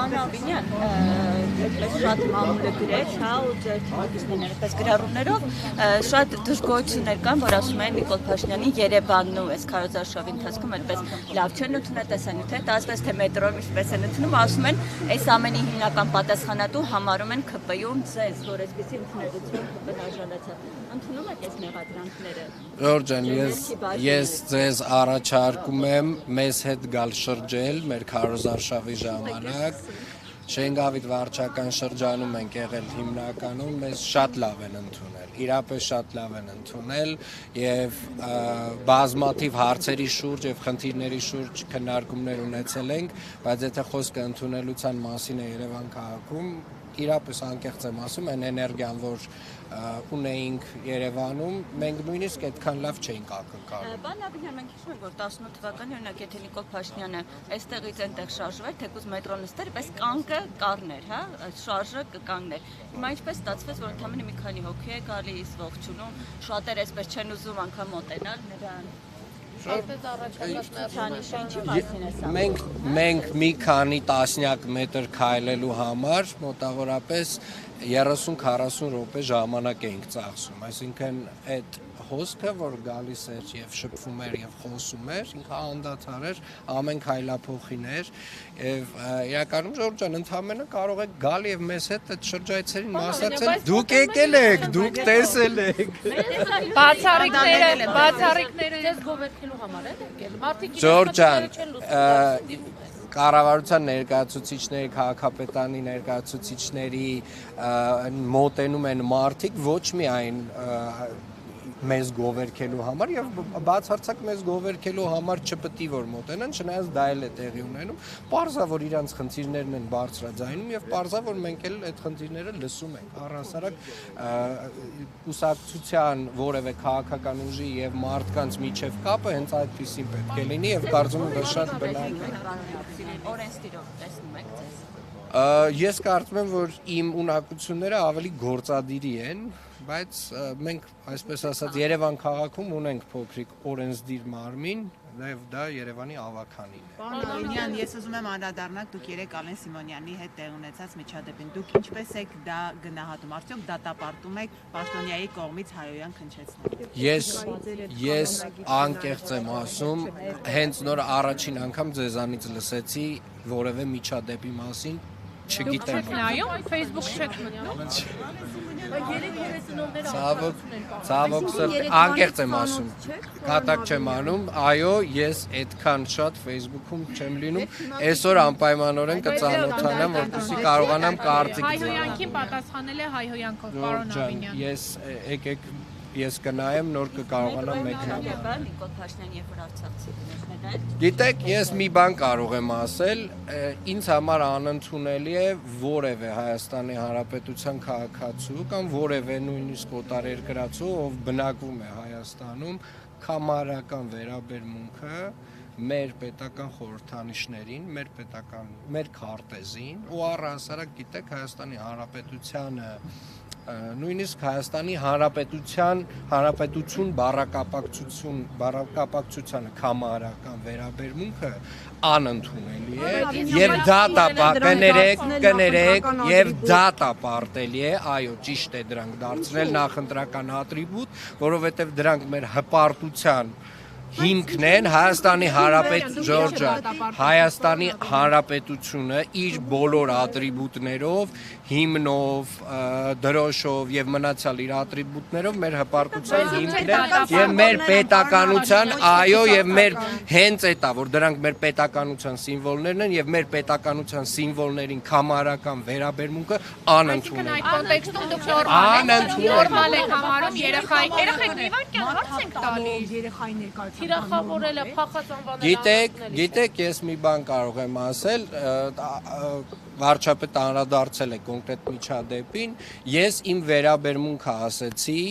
Պարոն Աբինյան, այդպես շատ մամուլը գրեր, հա, ու ձեր թիմակիցներն այդպես գրառումներով շատ դժգոհություններ կան, որ ասում են Նիկոլ Փաշինյանի Երևանն ու այս քարոզարշավի ընթացքում այդպես լավ չեն ընդունել տեսանյութերը, ասես թե մետրոն ինչպես են ընդունում, ասում են այս ամենի հիմնական պատասխանատու համարում են ՔՊ-ում ձեզ, որ այսպեսի ընդունելություն ԿՊ-ն արժանացավ։ Ընդունում եք այս մեղադրանքները։ Ժորժան, ես ձեզ առաջարկում եմ մեզ հետ գալ շրջել մեր քարոզարշավի ժամանակ Շենգավիթ վարչական շրջանում ենք եղել հիմնականում, մեզ շատ լավ են ընդունել, իրապես շատ լավ են ընդունել և բազմաթիվ հարցերի շուրջ և խնդիրների շուրջ քննարկումներ ունեցել ենք, բայց եթե խոսքը ընդունելության մասին է Երևան քաղաքում, իրապես անկեղծ եմ ասում, այն էներգիան, որ ունեինք Երևանում, մենք նույնիսկ այդքան լավ չէինք ակնկալում։ Պարոն Աբինյան, մենք հիշում ենք, որ 18 թվականի օրինակ եթե Նիկոլ Փաշինյանը այստեղից այնտեղ շարժվեր, թեկուզ մետրոն նստեր, պես կանգը կառներ, հա, շարժը կկանգներ։ Հիմա ինչպես ստացվեց, որ ընդամենը մի քանի հոգի է գալիս, ողջունում, շատեր այսպես չեն ուզում անգամ մոտենալ նրան։ Մենք մի քանի տասնյակ մետր քայլելու համար մոտավորապես 30-40 րոպե ժամանակ էինք ծախսում, այսինքն այդ հոսքը, որ գալիս էր և շփվում էր և խոսում էր, ինքը անդադար էր, ամեն քայլափոխին էր և իրականում Ժորժան, ընդամենը կարող եք գալ և մեզ հետ այդ շրջայցերին մասնակցել, դուք եկել եք, դուք տեսել եք։ Բացառիկները ձեզ գովերքելու համար են եկել։ Ժորժան, կառավարության ներկայացուցիչների, քաղաքապետարանի ներկայացուցիչների մոտենում են մարդիկ ոչ միայն մեզ գովերքելու համար և բացարձակ մեզ գովերքելու համար չպետք է որ մոտենան, չնայած դա էլ է տեղի ունենում, պարզա որ իրանց խնդիրներն են բարձրաձայնում և պարզա որ մենք էլ այդ խնդիրները լսում ենք, առհասարակ կուսակցության որևէ քաղաքական ուժի և մարդկանց միջև կապը հենց այդպիսին պետք է լինի և կարծում եմ դա շատ բնական։ Օրենսդիրով տեսնում եք ձեզ։ Ես կարծում եմ, որ իմ ունակությունները ավելի գործադիրի են, բայց մենք, այսպես ասած, Երևան քաղաքում ունենք փոքրիկ օրենսդիր մարմին, նաև դա Երևանի ավականին է։ Պարոն Աբինյան, ես ուզում եմ անդրադառնալ, դուք երեք Ալեն Սիմոնյանի հետ տեղ ունեցած միջադեպին, դուք ինչպես եք դա գնահատում, արդյոք դատապարտում եք Պաշտոնյայի կողմից հայոյան քննեցնողին։ Ես անկեղծ եմ ասում, հենց նոր առաջին անգամ ձեզանից լսեցի որևէ միջադեպի մասին, չգիտեմ։ Նայում, Facebook չեք մնում։ Ցավոք սրտի, անկեղծ եմ ասում, կատակ չեմ անում, այո, ես այդքան շատ Facebook-ում չեմ լինում, այսօր անպայմանորեն կծանոթանամ, որպեսզի կարողանամ կարծիք դնել։ Հայհոյանքին պատասխանել է հայհոյանքով, պարոն Աբինյան։ Ես կնայեմ, նոր կկարողանամ մեկնաբանել Նիկոլ Փաշինյանի երբ որ Արցախցի գնացել։ Գիտեք, ես մի բան կարող եմ ասել, ինձ համար անընդունելի է որևէ Հայաստանի Հանրապետության քաղաքացու կամ որևէ նույնիսկ օտարերկրացու, ով բնակվում է Հայաստանում, կամարական վերաբերմունքը մեր պետական խորհրդանիշներին, մեր քարտեզին ու առհասարակ գիտեք Հայաստանի Հանրապետությանը նույնիսկ Հայաստանի Հանրապետություն բառակապակցությանը կամարական վերաբերմունքը անընդունելի է և դատապարտելի է, այո, ճիշտ է դրանք դարձնել նախընտրական ատրիբուտ, որովհետև դրանք մեր հպարտության հիմքն են Հայաստանի Հանրապետությունը իր բոլոր ատրիբուտներով, հիմնով, դրոշով և մնացյալ իր ատրիբուտներով մեր հպարտության հիմքն է և մեր պետականության, այո, և մեր հենց էտա, որ դրանք մեր պետականության սիմվոլներն են և մեր պետականության սիմվոլներին կամարական վերաբերմունքը անընդունել։ Այդ կոնտեքստում դուք նորմալ եք համարում երեխայքին հարց ենք տալի երեխայներ թիրախավորելը, փախած անվանել։ Գիտեք, ես մի բան կարող եմ ասել, վարչապետը անդրադարձել է կոնկրետ միջադեպին, ես իմ վերաբերմունքը ասեցի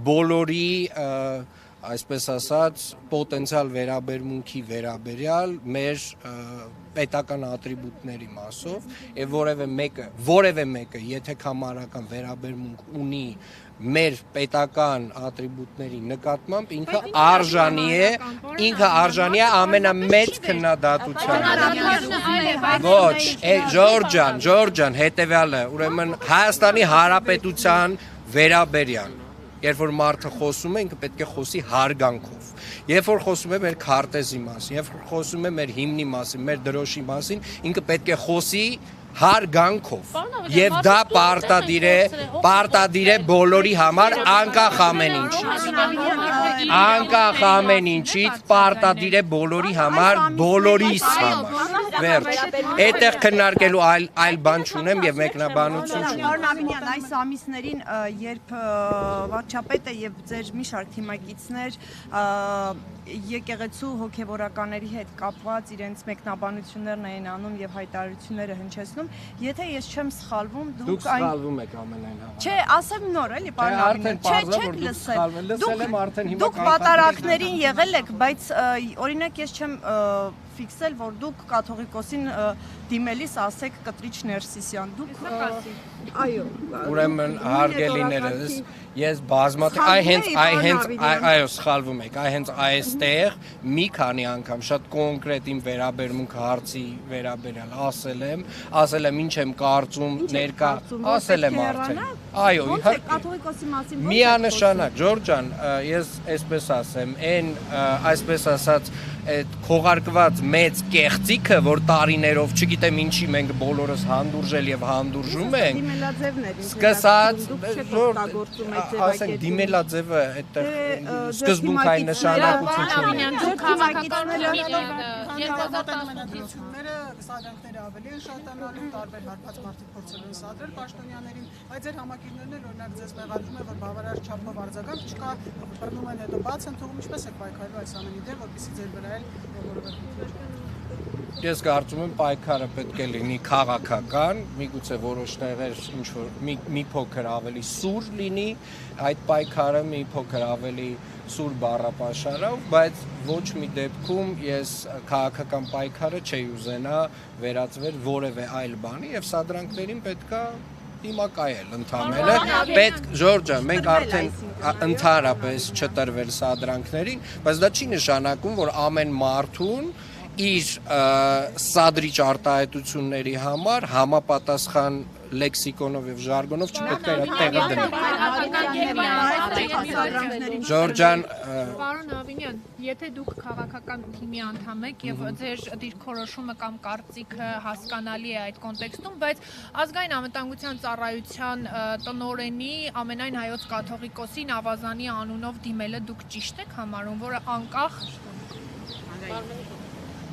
բոլորի այսպես ասած, պոտենցիալ վերաբերմունքի վերաբերյալ մեր պետական ատրիբուտների մասով եւ որևէ մեկը, եթե կամարական վերաբերմունք ունի մեր պետական ատրիբուտների նկատմամբ ինքը արժանի է ամենամեծ քննադատության։ Ոչ, Ժորջան, հետեւյալը, ուրեմն Հայաստանի Հանրապետության վերաբերյալ երբ որ մարդը խոսում է, ինքը պետք է խոսի հարգանքով։ Երբ որ խոսում է մեր քարտեզի մասին, երբ որ խոսում է մեր հիմնի մասին, մեր դրոշի մասին, ինքը պետք է խոսի հարգանքով։ Եվ դա պարտադիր է բոլորի համար, անկախ ամեն ինչից պարտադիր է բոլորի համար, բոլորիս համար։ Վերջ։ Այդտեղ քննարկելու այլ բան չունեմ եւ մեկնաբանություն չունեմ։ Պարոն Ավինյան, այս ամիսներին, երբ վարչապետը եւ ձեր մի շարք թիմակիցներ եկեղեցու հոգեվորականների հետ կապված իրենց մեկնաբանություններն էին անում եւ հայտարարությունները հնչեցնում, եթե ես չեմ սխալվում, դուք սխալվում եք ամենայն հավանաբար։ Չէ, ասեմ նոր, էլի, պարոն Ավինյան, չեք լսել։ Դուք պատարակներին եղել եք, բայց օրինակ ես չեմ ֆիքսել, որ դուք կաթողիկոսին դիմելիս ասեք Կտրիչ Ներսիսյան, դուք այո, ուրեմն հարգելիներս, ես բազմաթիվ այո, սխալվում եք, հենց այստեղ մի քանի անգամ շատ կոնկրետ իմ վերաբերմունքը հարցի վերաբերյալ ասել եմ ինչ եմ կարծում ներկա, ասել եմ արդեն, այո, իհարկե, կաթողիկոսի մասին միանշանակ, Ժորջան, ես այսպես ասեմ, այսպես ասած, այդ քողարկված մեծ կեղծիքը, որ տարիներով, չգիտեմ ինչի մենք բոլորս հանդուրժել եւ հանդուրժում ենք, սկսած, ասենք դիմելաձևը այդտեղ սկզբունքային նշանակություն չունի։ Սադրանքները ավելի են շատանալու, տարբեր հարբած մարդիկ փորձել են սադրել պաշտոնյաներին, բայց ձեր համակիրներն էլ օրինակ ձեզ մեղադրում են, որ բավարար չափով արձագանք չկա, բռնում են հետո բաց են թողում, ինչպես եք պայքարելու այս ամենի դեմ, որպեսզի ձեր վրա էլ Ես կարծում եմ պայքարը պետք է լինի քաղաքական, միգուցե որոշ տեղեր մի փոքր ավելի սուր լինի, այդ պայքարը մի փոքր ավելի սուր բառապաշարով, բայց ոչ մի դեպքում ես քաղաքական պայքարը չի ուզենա վերածվել որևէ այլ բանի եւ սադրանքներին պետքա դիմակայել ընդհանրապես պետք Ժորջան մենք արդեն ընդհանրապես չտրվել սադրանքներին, բայց դա չի նշանակում, որ ամեն մարդուն իր սադրիչ արտահայտությունների համար համապատասխան լեքսիկոնով եւ ժարգոնով չպետք է իր տեղը դնել։ Ժորջան, Պարոն Ավինյան, եթե դուք քաղաքական թիմի անդամ եք եւ ձեր դիրքորոշումը կամ կարծիքը հասկանալի է այդ կոնտեքստում, բայց ազգային անվտանգության ծառայության տնօրենի ամենայն հայոց կաթողիկոսին ավազանի անունով դիմելը դուք ճիշտ եք համարում, որը անկախ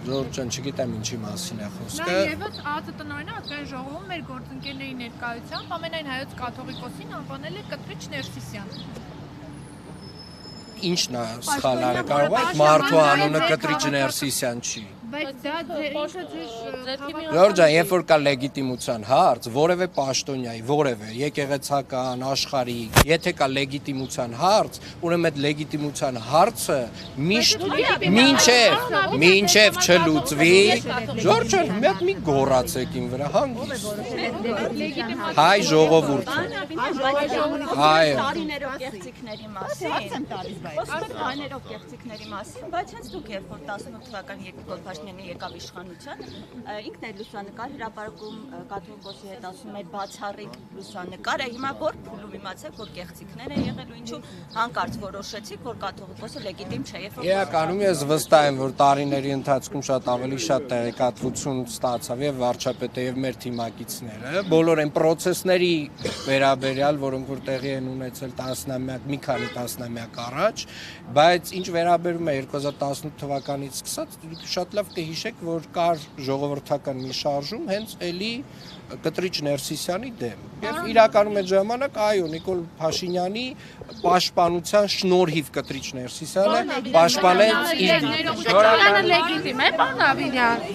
Ժորջան, չգիտեմ ինչի մասին է խոսքը։ Նաեւ ԱԾ տնօրենը ազգային ժողովում մեր գործընկերների ներկայությամբ ամենայն հայոց կաթողիկոսին անվանել է Կտրիչ Ներսիսյան։ Ինչն է սխալարը, կարող է մարդու անունը Կտրիչ Ներսիսյան չի։ Բայց դա Ժորջան, երբ որ կա լեգիտիմության հարց, որևէ պաշտոնյայի, որևէ եկեղեցական, աշխարհիկ, եթե կա լեգիտիմության հարց, ուրեմն այդ լեգիտիմության հարցը միշտ մինչև չլուծվի, Ժորջան, մի գոռացեք իմ վրա հանգիստ։ Հայ ժողովուրդը։ Այո։ Տարիներով կեղծիքների մասին, տարիներով կեղծիքների մասին, բայց հենց դուք երբ որ 18 թվականի Փաշինյանը եկավ իշխանության, ինքն է լուսանկար հրապարակում կաթողիկոսի հետ ասում է բացառիկ լուսանկար, հիմա որ փուլում իմացեք, որ կեղծիքներ է եղել ու ինչու հանկարծ որոշեցիք, որ կաթողիկոսը լեգիտիմ չէ, երբ որ Իրականում ես վստահ եմ, որ տարիների ընթացքում ավելի շատ տեղեկատվություն ստացավ եւ վարչապետը եւ մեր թիմակիցները, բոլոր այն process-ների վերաբերյալ, որոնք որ տեղի են ունեցել մի քանի տասնամյակ առաջ, բայց ինչ վերաբերում է 2018 թվականից սկսած, դուք շատ լավ կհիշեք, որ կար ժողովրդական մի շարժում հենց էլի Կտրիչ Ներսիսյանի դեմ։ Եվ իրականում այդ ժամանակ այո Նիկոլ Փաշինյանի պաշտպանության շնորհիվ Կտրիչ Ներսիսյանը պաշտպանեց իր լեգիտիմ է, պարոն Ավինյան։